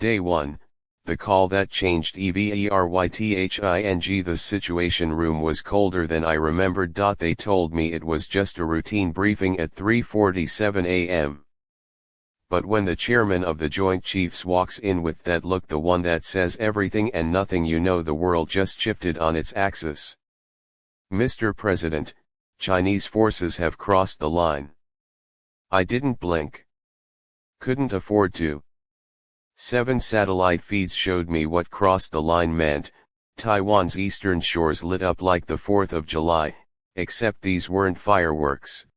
Day 1, the call that changed everything. The situation room was colder than I remembered. They told me it was just a routine briefing at 3:47 a.m. But when the chairman of the Joint Chiefs walks in with that look, the one that says everything and nothing, you know the world just shifted on its axis. Mr. President, Chinese forces have crossed the line. I didn't blink. Couldn't afford to. 7 satellite feeds showed me what crossed the line meant. Taiwan's eastern shores lit up like the 4th of July, except these weren't fireworks.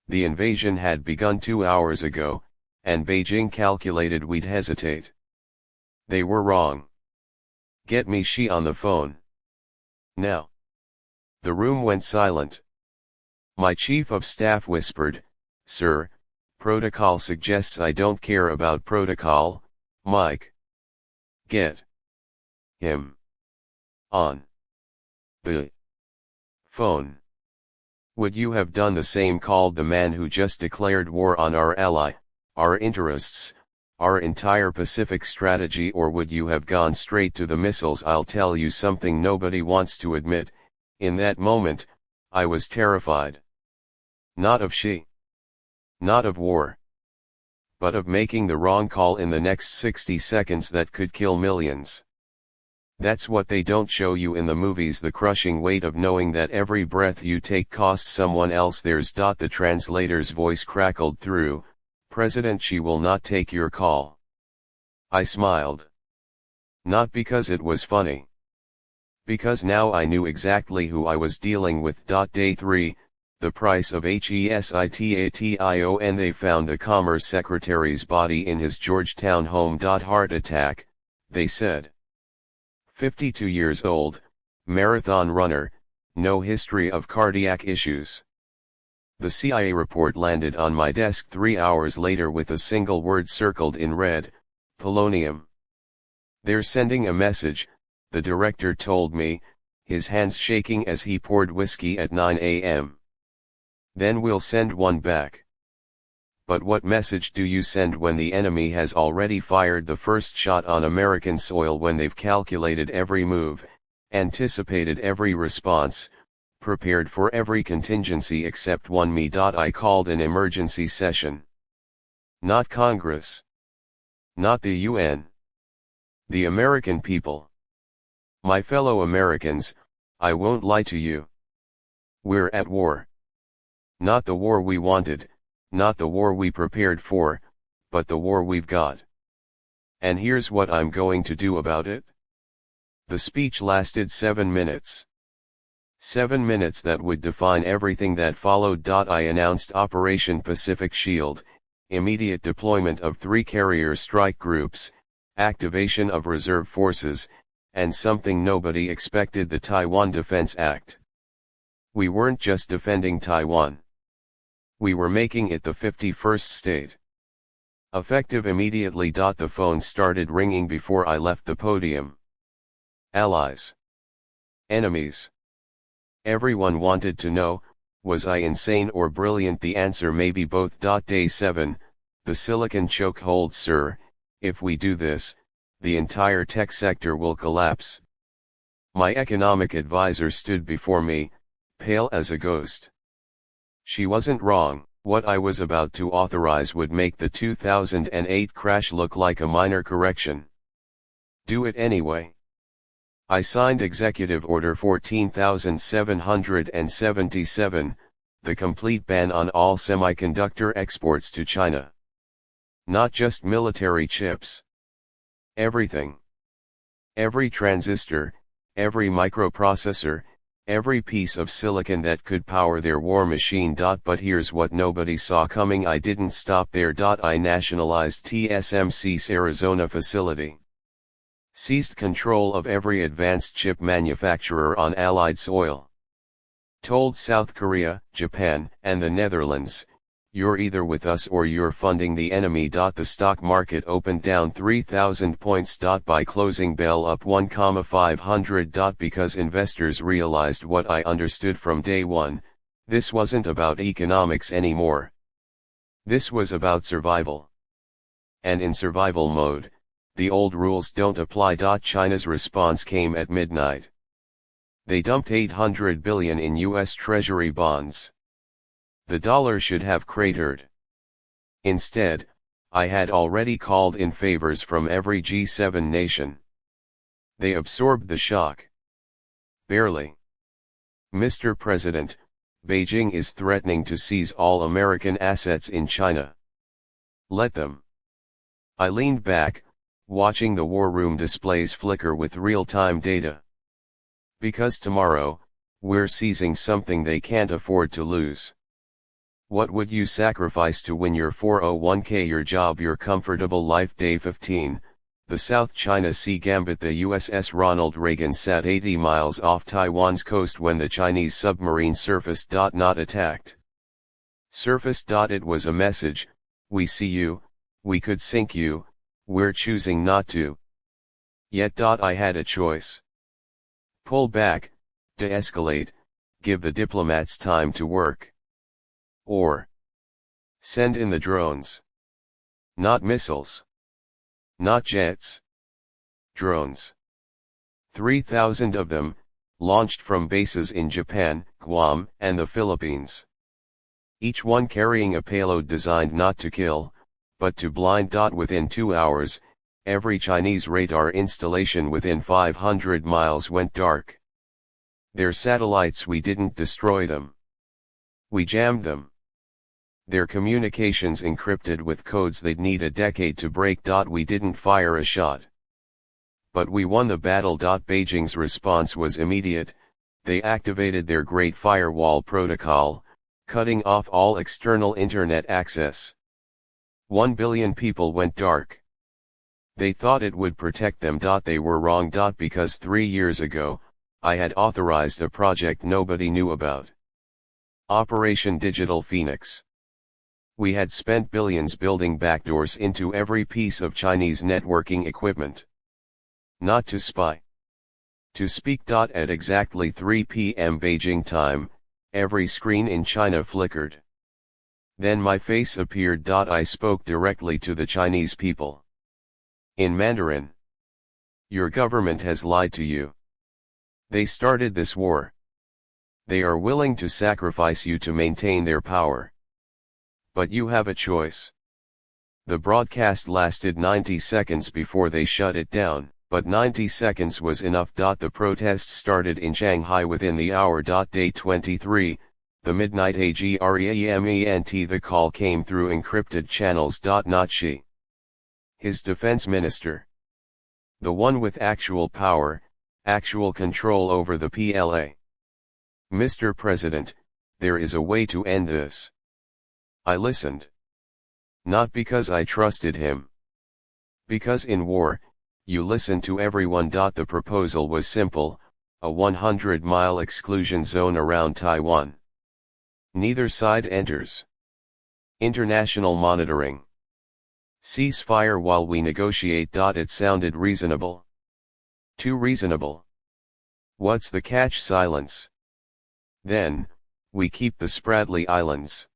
The invasion had begun 2 hours ago, and Beijing calculated we'd hesitate. They were wrong. Get me Xi on the phone. Now. The room went silent. My chief of staff whispered, "Sir, protocol suggests." "I don't care about protocol, Mike. Get him on the phone." "Would you have done the same?" called the man who just declared war on our ally, our interests, our entire Pacific strategy, or would you have gone straight to the missiles? I'll tell you something nobody wants to admit. In that moment, I was terrified. Not of Xi. Not of war. But of making the wrong call in the next 60 seconds that could kill millions. That's what they don't show you in the movies, the crushing weight of knowing that every breath you take costs someone else theirs. The translator's voice crackled through, "President Xi will not take your call." I smiled. Not because it was funny. Because now I knew exactly who I was dealing with. Day 3, the price of HESITATION. They found the Commerce Secretary's body in his Georgetown home. Heart attack, they said. 52 years old, marathon runner, no history of cardiac issues. The CIA report landed on my desk 3 hours later with a single word circled in red: polonium. "They're sending a message," the director told me, his hands shaking as he poured whiskey at 9 a.m. "Then we'll send one back." But what message do you send when the enemy has already fired the first shot on American soil, when they've calculated every move, anticipated every response, prepared for every contingency except one? Me. I called an emergency session. Not Congress. Not the UN. The American people. My fellow Americans, I won't lie to you. We're at war. Not the war we wanted, not the war we prepared for, but the war we've got. And here's what I'm going to do about it. The speech lasted 7 minutes. 7 minutes that would define everything that followed. I announced Operation Pacific Shield, immediate deployment of 3 carrier strike groups, activation of reserve forces, and something nobody expected: the Taiwan Defense Act. We weren't just defending Taiwan. We were making it the 51st state. Effective immediately. The phone started ringing before I left the podium. Allies. Enemies. Everyone wanted to know, was I insane or brilliant? The answer may be both. Day 7, the silicon chokehold. "Sir, if we do this, the entire tech sector will collapse." My economic advisor stood before me, pale as a ghost. She wasn't wrong. What I was about to authorize would make the 2008 crash look like a minor correction. Do it anyway. I signed Executive Order 14,777, the complete ban on all semiconductor exports to China. Not just military chips. Everything. Every transistor, every microprocessor, every piece of silicon that could power their war machine. But here's what nobody saw coming. I didn't stop there. I nationalized TSMC's Arizona facility. Seized control of every advanced chip manufacturer on Allied soil. Told South Korea, Japan, and the Netherlands, "You're either with us or you're funding the enemy." The stock market opened down 3,000 points. By closing bell up 1,500. Because investors realized what I understood from day one: this wasn't about economics anymore. This was about survival. And in survival mode, the old rules don't apply. China's response came at midnight. They dumped 800 billion in US Treasury bonds. The dollar should have cratered. Instead, I had already called in favors from every G7 nation. They absorbed the shock. Barely. Mr. President, Beijing is threatening to seize all American assets in China. Let them. I leaned back, watching the war room displays flicker with real-time data. Because tomorrow, we're seizing something they can't afford to lose. What would you sacrifice to win your 401k, your job, your comfortable life? Day 15, the South China Sea Gambit. The USS Ronald Reagan sat 80 miles off Taiwan's coast when the Chinese submarine surfaced. Not attacked. Surfaced. It was a message: we see you, we could sink you, we're choosing not to. Yet. I had a choice. Pull back, de-escalate, give the diplomats time to work. Or send in the drones. Not missiles. Not jets. Drones. 3,000 of them, launched from bases in Japan, Guam, and the Philippines. Each one carrying a payload designed not to kill, but to blind. Within 2 hours, every Chinese radar installation within 500 miles went dark. Their satellites, we didn't destroy them. We jammed them. Their communications encrypted with codes they'd need a decade to break. We didn't fire a shot. But we won the battle. Beijing's response was immediate. They activated their Great Firewall protocol, cutting off all external internet access. 1 billion people went dark. They thought it would protect them. They were wrong. Because 3 years ago, I had authorized a project nobody knew about. Operation Digital Phoenix. We had spent billions building backdoors into every piece of Chinese networking equipment. Not to spy. To speak. At exactly 3 p.m. Beijing time, every screen in China flickered. Then my face appeared. I spoke directly to the Chinese people. In Mandarin. Your government has lied to you. They started this war. They are willing to sacrifice you to maintain their power. But you have a choice. The broadcast lasted 90 seconds before they shut it down, but 90 seconds was enough. The protests started in Shanghai within the hour. Day 23, the midnight agreement. The call came through encrypted channels. Not Xi. His defense minister. The one with actual power, actual control over the PLA. Mr. President, there is a way to end this. I listened. Not because I trusted him. Because in war, you listen to everyone. The proposal was simple: a 100-mile exclusion zone around Taiwan. Neither side enters. International monitoring. Ceasefire while we negotiate. It sounded reasonable. Too reasonable. What's the catch? Silence. Then, we keep the Spratly Islands.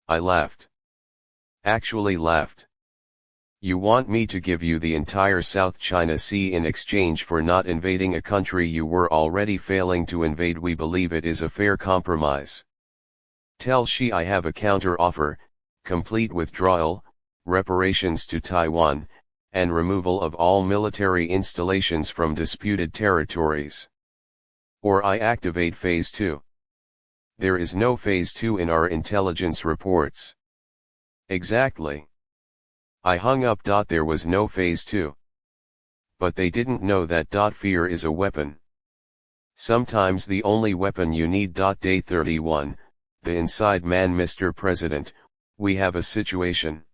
I laughed. Actually laughed. You want me to give you the entire South China Sea in exchange for not invading a country you were already failing to invade? We believe it is a fair compromise. Tell Xi I have a counter-offer: complete withdrawal, reparations to Taiwan, and removal of all military installations from disputed territories. Or I activate Phase 2. There is no Phase 2 in our intelligence reports. Exactly. I hung up. There was no Phase 2. But they didn't know that. Fear is a weapon. Sometimes the only weapon you need. Day 31, the inside man. Mr. President, we have a situation.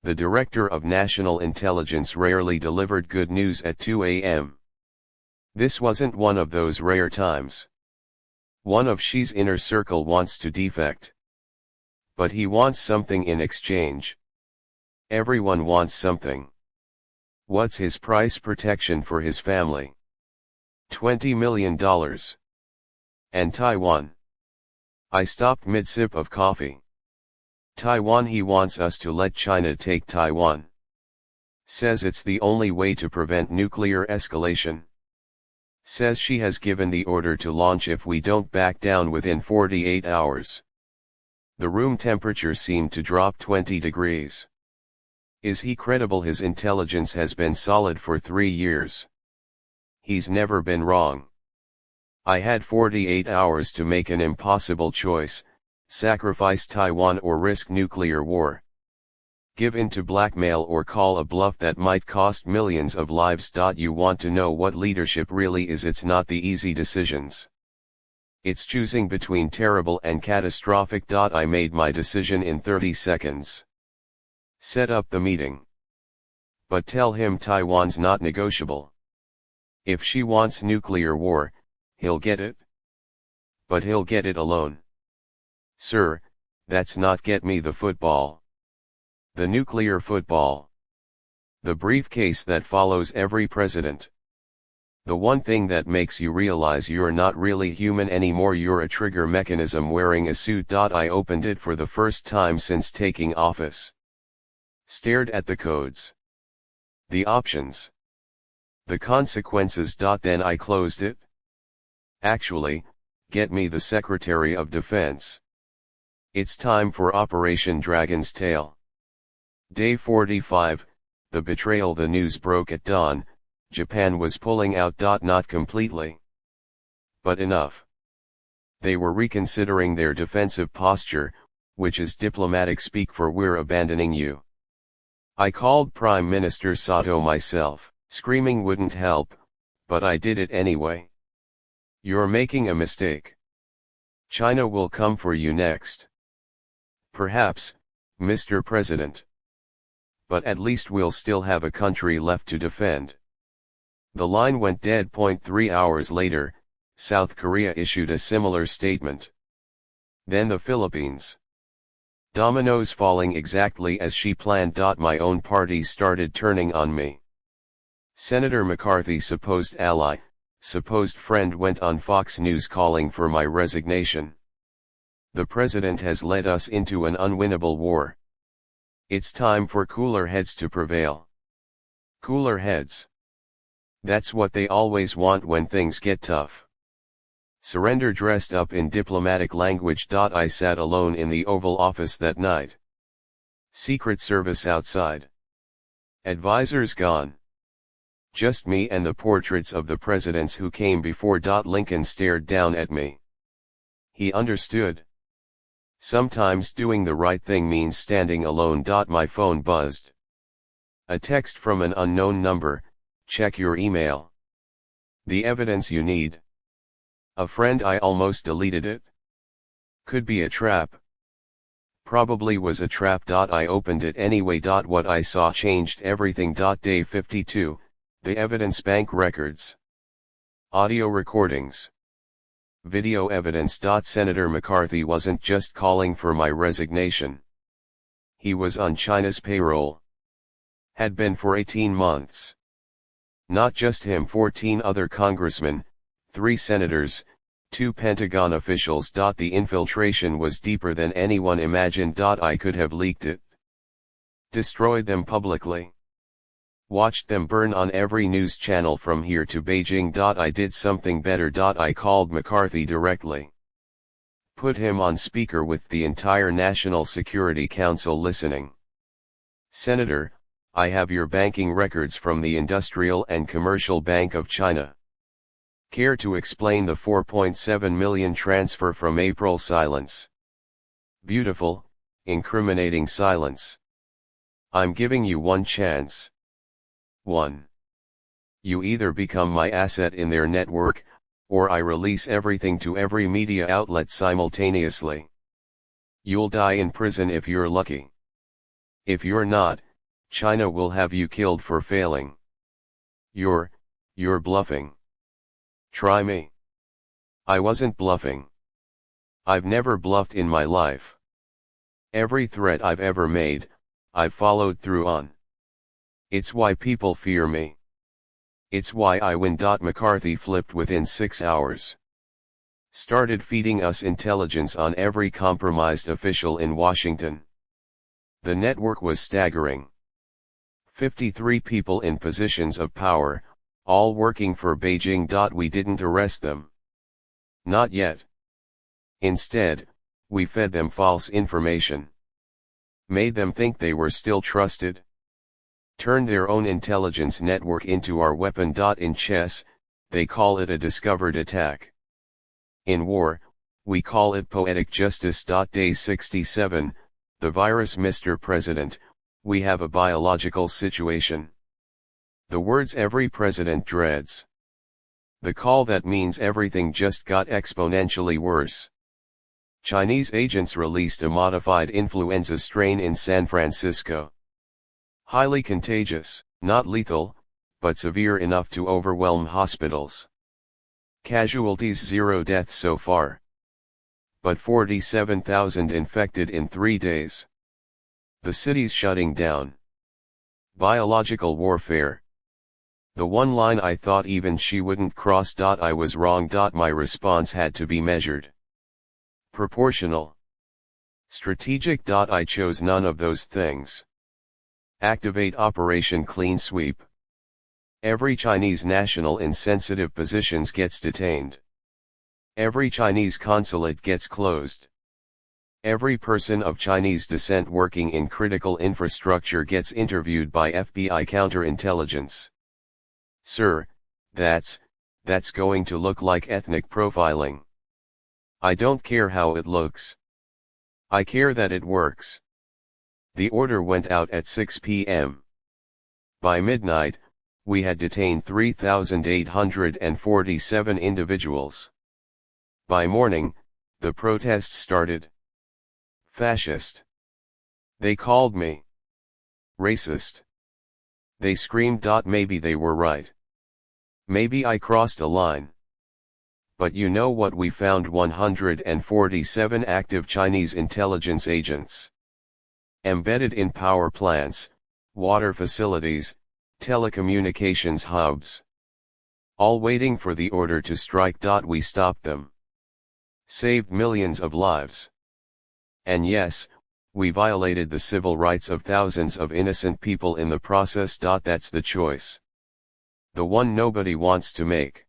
The Director of National Intelligence rarely delivered good news at 2 a.m. This wasn't one of those rare times. One of Xi's inner circle wants to defect. But he wants something in exchange. Everyone wants something. What's his price? Protection for his family. $20 million. And Taiwan. I stopped mid-sip of coffee. Taiwan. He wants us to let China take Taiwan. Says it's the only way to prevent nuclear escalation. Says she has given the order to launch if we don't back down within 48 hours. The room temperature seemed to drop 20 degrees. Is he credible? His intelligence has been solid for 3 years. He's never been wrong. I had 48 hours to make an impossible choice: sacrifice Taiwan or risk nuclear war. Give in to blackmail or call a bluff that might cost millions of lives. You want to know what leadership really is? It's not the easy decisions. It's choosing between terrible and catastrophic. I made my decision in 30 seconds. Set up the meeting. But tell him Taiwan's not negotiable. If she wants nuclear war, he'll get it. But he'll get it alone. Sir, that's not get me the football. The nuclear football. The briefcase that follows every president. The one thing that makes you realize you're not really human anymore. You're a trigger mechanism wearing a suit. I opened it for the first time since taking office. Stared at the codes. The options. The consequences. Then I closed it. Actually, get me the Secretary of Defense. It's time for Operation Dragon's Tail. Day 45, the betrayal. The news broke at dawn. Japan was pulling out. Not completely. But enough. They were reconsidering their defensive posture, which is diplomatic speak for "we're abandoning you." I called Prime Minister Sato myself. Screaming wouldn't help, but I did it anyway. You're making a mistake. China will come for you next. Perhaps, Mr. President. But at least we'll still have a country left to defend. The line went dead. 3 hours later, South Korea issued a similar statement. Then the Philippines. Dominoes falling exactly as she planned. My own party started turning on me. Senator McCarthy, supposed ally, supposed friend, went on Fox News calling for my resignation. The president has led us into an unwinnable war. It's time for cooler heads to prevail. Cooler heads. That's what they always want when things get tough. Surrender dressed up in diplomatic language. I sat alone in the Oval Office that night. Secret Service outside. Advisors gone. Just me and the portraits of the presidents who came before. Lincoln stared down at me. He understood. Sometimes doing the right thing means standing alone. My phone buzzed. A text from an unknown number: check your email. The evidence you need. A friend. I almost deleted it. Could be a trap. Probably was a trap. I opened it anyway. What I saw changed everything. Day 52, the evidence: bank records. Audio recordings. Video evidence. Senator McCarthy wasn't just calling for my resignation. He was on China's payroll. Had been for 18 months. Not just him, 14 other congressmen, 3 senators, 2 Pentagon officials. The infiltration was deeper than anyone imagined. I could have leaked it. Destroyed them publicly. Watched them burn on every news channel from here to Beijing. I did something better. I called McCarthy directly. Put him on speaker with the entire National Security Council listening. Senator, I have your banking records from the Industrial and Commercial Bank of China. Care to explain the 4.7 million transfer from April? Silence. Beautiful, incriminating silence. I'm giving you one chance. 1. You either become my asset in their network, or I release everything to every media outlet simultaneously. You'll die in prison if you're lucky. If you're not, China will have you killed for failing. You're bluffing. Try me. I wasn't bluffing. I've never bluffed in my life. Every threat I've ever made, I've followed through on. It's why people fear me. It's why I win. McCarthy flipped within 6 hours. Started feeding us intelligence on every compromised official in Washington. The network was staggering. 53 people in positions of power, all working for Beijing. We didn't arrest them. Not yet. Instead, we fed them false information. Made them think they were still trusted. Turned their own intelligence network into our weapon. In chess, they call it a discovered attack. In war, we call it poetic justice. Day 67, the virus. Mr. President, we have a biological situation. The words every president dreads. The call that means everything just got exponentially worse. Chinese agents released a modified influenza strain in San Francisco. Highly contagious, not lethal, but severe enough to overwhelm hospitals. Casualties: 0 deaths so far. But 47,000 infected in 3 days. The city's shutting down. Biological warfare. The one line I thought even she wouldn't cross. I was wrong. My response had to be measured. Proportional. Strategic. I chose none of those things. Activate Operation Clean Sweep. Every Chinese national in sensitive positions gets detained. Every Chinese consulate gets closed. Every person of Chinese descent working in critical infrastructure gets interviewed by FBI counterintelligence. Sir, that's going to look like ethnic profiling. I don't care how it looks. I care that it works. The order went out at 6 p.m. By midnight, we had detained 3,847 individuals. By morning, the protests started. Fascist. They called me racist. They screamed. Maybe they were right. Maybe I crossed a line. But you know what we found? 147 active Chinese intelligence agents. Embedded in power plants, water facilities, telecommunications hubs. All waiting for the order to strike. We stopped them. Saved millions of lives. And yes, we violated the civil rights of thousands of innocent people in the process. That's the choice. The one nobody wants to make.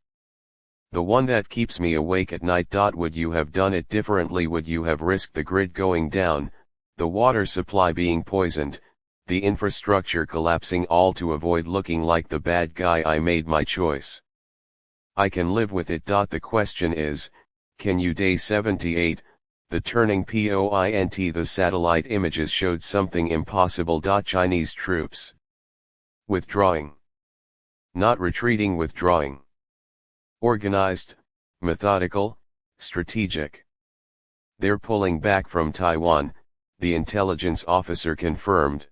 The one that keeps me awake at night. Would you have done it differently? Would you have risked the grid going down, the water supply being poisoned, the infrastructure collapsing, all to avoid looking like the bad guy? I made my choice. I can live with it. The question is, can you? Day 78, the turning point. The satellite images showed something impossible. Chinese troops withdrawing. Not retreating, withdrawing. Organized, methodical, strategic. They're pulling back from Taiwan, the intelligence officer confirmed.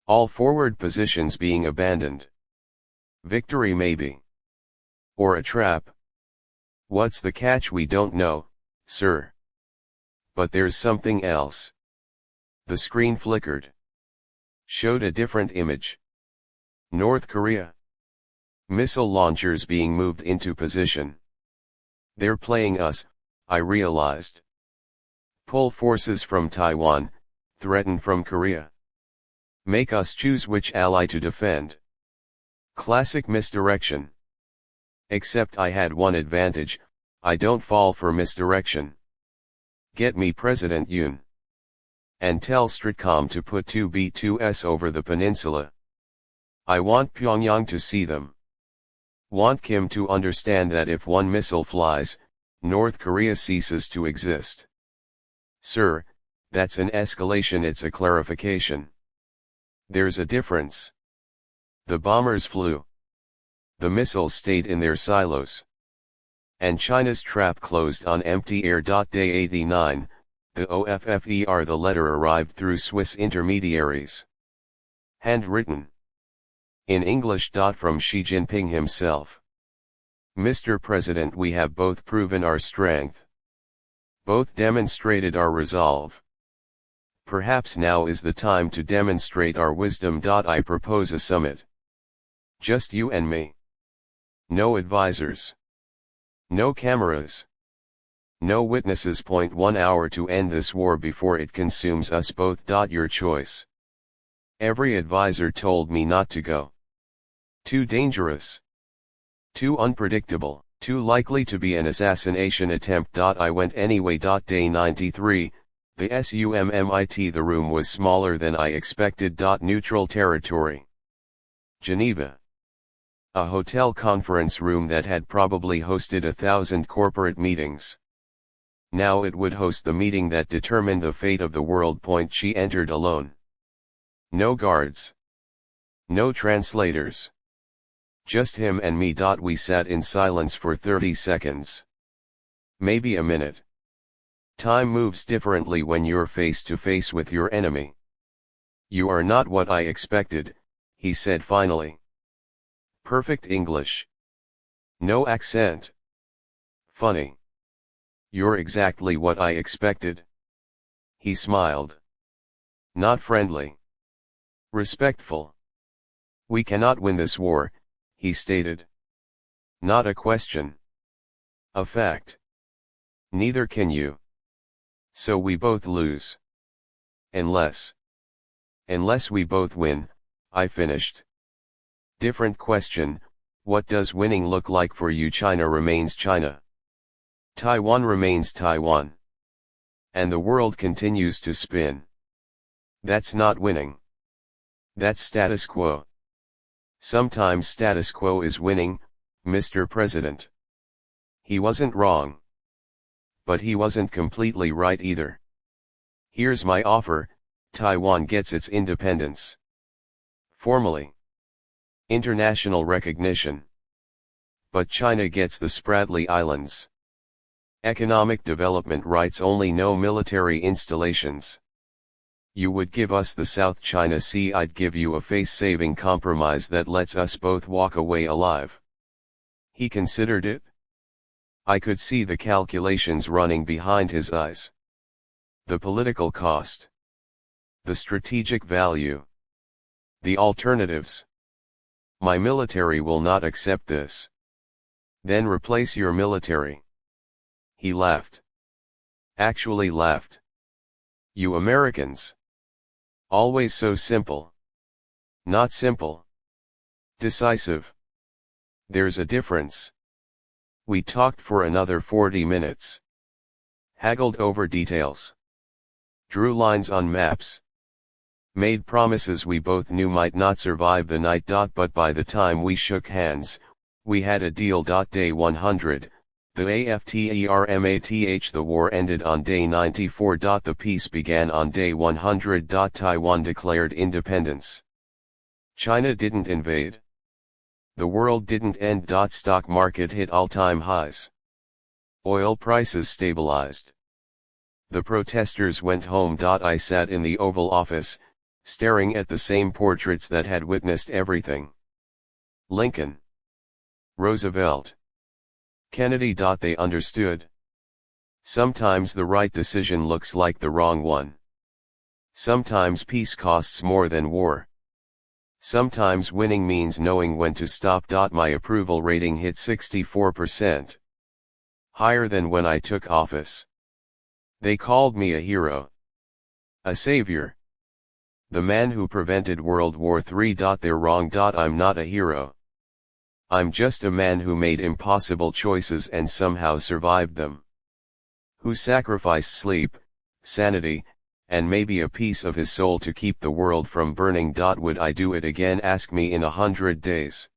All forward positions being abandoned. Victory maybe. Or a trap. What's the catch? We don't know, sir. But there's something else. The screen flickered. Showed a different image. North Korea. Missile launchers being moved into position. They're playing us, I realized. Pull forces from Taiwan, threaten from Korea. Make us choose which ally to defend. Classic misdirection. Except I had one advantage, I don't fall for misdirection. Get me President Yoon. And tell Stratcom to put 2B2S over the peninsula. I want Pyongyang to see them. Want Kim to understand that if one missile flies, North Korea ceases to exist. Sir, that's an escalation, it's a clarification. There's a difference. The bombers flew. The missiles stayed in their silos. And China's trap closed on empty air. Day 89, the OFFER. The letter arrived through Swiss intermediaries. Handwritten. In English. From Xi Jinping himself. Mr. President, we have both proven our strength. Both demonstrated our resolve. Perhaps now is the time to demonstrate our wisdom. I propose a summit. Just you and me. No advisors. No cameras. No witnesses. 1 hour to end this war before it consumes us both. Your choice. Every advisor told me not to go. Too dangerous. Too unpredictable. Too likely to be an assassination attempt. I went anyway. Day 93, the SUMMIT. The room was smaller than I expected. Neutral territory. Geneva. A hotel conference room that had probably hosted 1,000 corporate meetings. Now it would host the meeting that determined the fate of the world. She entered alone. No guards. No translators. Just him and me. We sat in silence for 30 seconds. Maybe a minute. Time moves differently when you're face to face with your enemy. You are not what I expected, he said finally. Perfect English. No accent. Funny. You're exactly what I expected. He smiled. Not friendly. Respectful. We cannot win this war, he stated. Not a question. A fact. Neither can you. So we both lose. Unless we both win, I finished. Different question, what does winning look like for you? China remains China. Taiwan remains Taiwan. And the world continues to spin. That's not winning. That's status quo. Sometimes status quo is winning, Mr. President. He wasn't wrong. But he wasn't completely right either. Here's my offer, Taiwan gets its independence. Formally. International recognition. But China gets the Spratly Islands. Economic development rights only, no military installations. You would give us the South China Sea, I'd give you a face-saving compromise that lets us both walk away alive. He considered it. I could see the calculations running behind his eyes. The political cost. The strategic value. The alternatives. My military will not accept this. Then replace your military. He laughed. Actually laughed. You Americans. Always so simple. Not simple. Decisive. There's a difference. We talked for another 40 minutes. Haggled over details. Drew lines on maps. Made promises we both knew might not survive the night. But by the time we shook hands, we had a deal. Day 100, the AFTERMATH. The war ended on day 94. The peace began on day 100. Taiwan declared independence. China didn't invade. The world didn't end. Stock market hit all-time highs. Oil prices stabilized. The protesters went home. I sat in the Oval Office, staring at the same portraits that had witnessed everything. Lincoln. Roosevelt. Kennedy. They understood. Sometimes the right decision looks like the wrong one. Sometimes peace costs more than war. Sometimes winning means knowing when to stop. My approval rating hit 64%. Higher than when I took office. They called me a hero. A savior. The man who prevented World War III. They're wrong. I'm not a hero. I'm just a man who made impossible choices and somehow survived them. Who sacrificed sleep, sanity, and maybe a piece of his soul to keep the world from burning. Would I do it again? Ask me in 100 days.